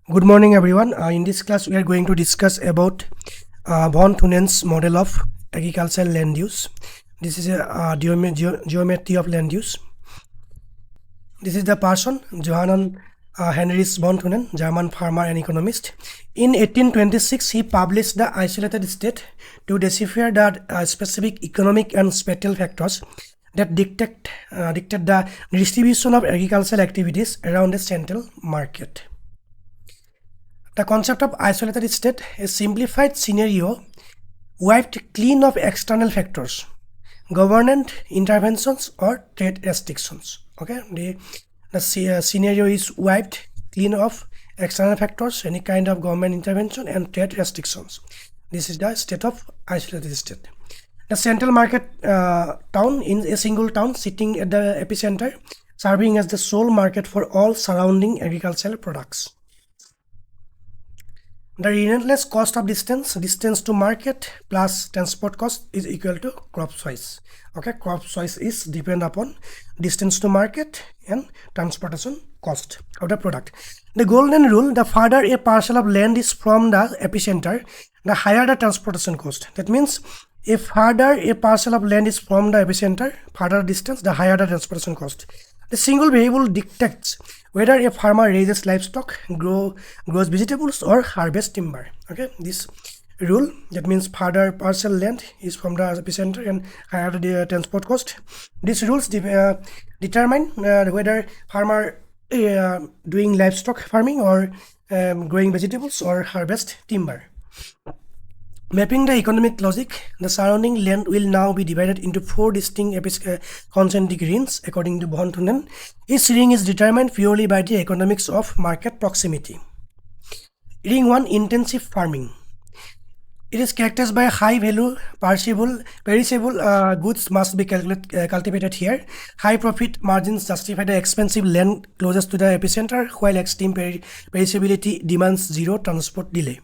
Good morning, everyone. In this class, we are going to discuss about von Thunen's model of agricultural land use. This is a geometry of land use. This is the person, Johann Heinrich von Thunen, German farmer and economist. In 1826, he published The Isolated State to decipher the specific economic and spatial factors that dictate the distribution of agricultural activities around a central market. The concept of isolated state is simplified scenario wiped clean of external factors, government interventions or trade restrictions. Okay, the scenario is wiped clean of external factors, any kind of government intervention and trade restrictions. This is the state of isolated state. The central market town in a single town sitting at the epicenter, serving as the sole market for all surrounding agricultural products. The relentless cost of distance to market plus transport cost is equal to crop size. Okay, crop size is depend upon distance to market and transportation cost of the product. The golden rule: the farther a parcel of land is from the epicenter, the higher the transportation cost. That means if farther a parcel of land is from the epicenter, farther distance, the higher the transportation cost. The single variable dictates whether a farmer raises livestock, grows vegetables or harvests timber. Okay, this rule, that means farther parcel land is from the epicenter and higher the transport cost. These rules determine whether farmer doing livestock farming or growing vegetables or harvest timber. Mapping the economic logic, the surrounding land will now be divided into 4 distinct concentric rings according to von Thunen. Each ring is determined purely by the economics of market proximity. Ring 1: intensive farming. It is characterized by high value perishable goods must be cultivated here. High profit margins justify the expensive land closest to the epicenter, while extreme perishability demands zero transport delay.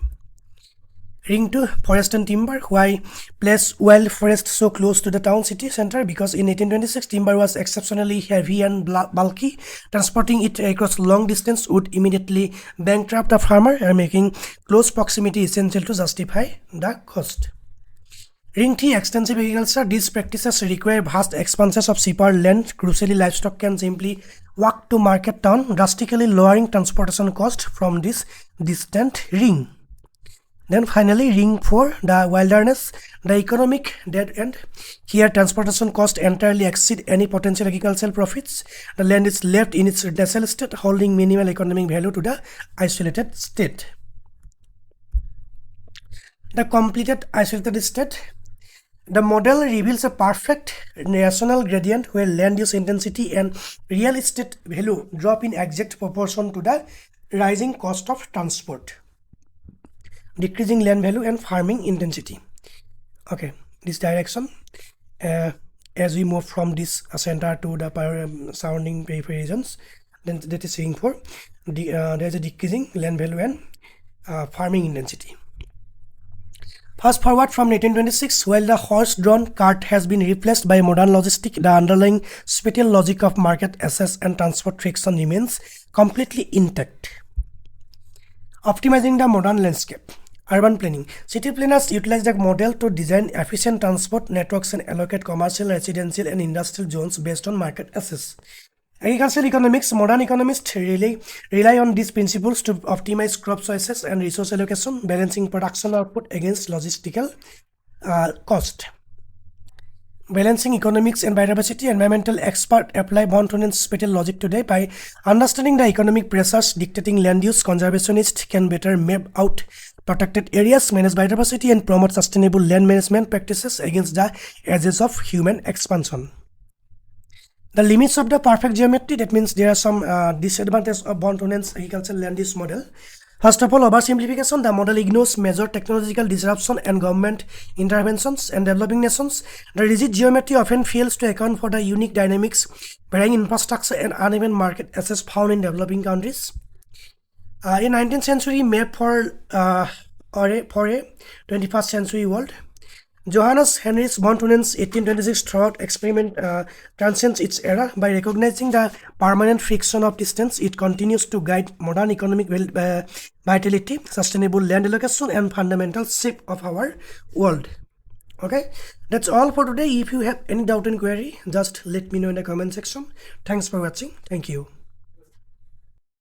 Ring 2: forest and timber. Why place wild forest so close to the town city center? Because in 1826 timber was exceptionally heavy and bulky. Transporting it across long distance would immediately bankrupt the farmer, and making close proximity essential to justify the cost. Ring 3: extensive agriculture. These practices require vast expanses of cheaper land. Crucially, livestock can simply walk to market town, drastically lowering transportation cost from this distant ring. Then finally, ring 4, the wilderness, the economic dead end. Here transportation costs entirely exceed any potential agricultural profits. The land is left in its desolate state, holding minimal economic value to the isolated state. The completed isolated state. The model reveals a perfect rational gradient where land use intensity and real estate value drop in exact proportion to the rising cost of transport, decreasing land value and farming intensity. Okay, this direction, as we move from this center to the surrounding periphery regions, then that is ring 4. There is a decreasing land value and farming intensity. Fast forward from 1826, while the horse-drawn cart has been replaced by modern logistics, the underlying spatial logic of market access and transport friction remains completely intact. Optimizing the modern landscape. Urban planning. City planners utilize the model to design efficient transport networks and allocate commercial, residential, and industrial zones based on market access. Agricultural economics. Modern economists rely on these principles to optimize crop choices and resource allocation, balancing production output against logistical cost. Balancing economics and biodiversity. Environmental experts apply von Thunen's spatial logic today. By understanding the economic pressures dictating land use, conservationists can better map out protected areas, manage biodiversity, and promote sustainable land management practices against the edges of human expansion. The limits of the perfect geometry. That means there are some disadvantages of von Thunen's agricultural land use model. First of all, oversimplification. The model ignores major technological disruption and government interventions in developing nations. The rigid geometry often fails to account for the unique dynamics, varying infrastructure, and uneven market access found in developing countries. In 19th century map for a 21st century world. Johannes Heinrich von Thunen's 1826 thought experiment transcends its era. By recognizing the permanent friction of distance, it continues to guide modern economic vitality, sustainable land allocation, and fundamental shape of our world. Okay, that's all for today. If you have any doubt and query, just let me know in the comment section. Thanks for watching. Thank you.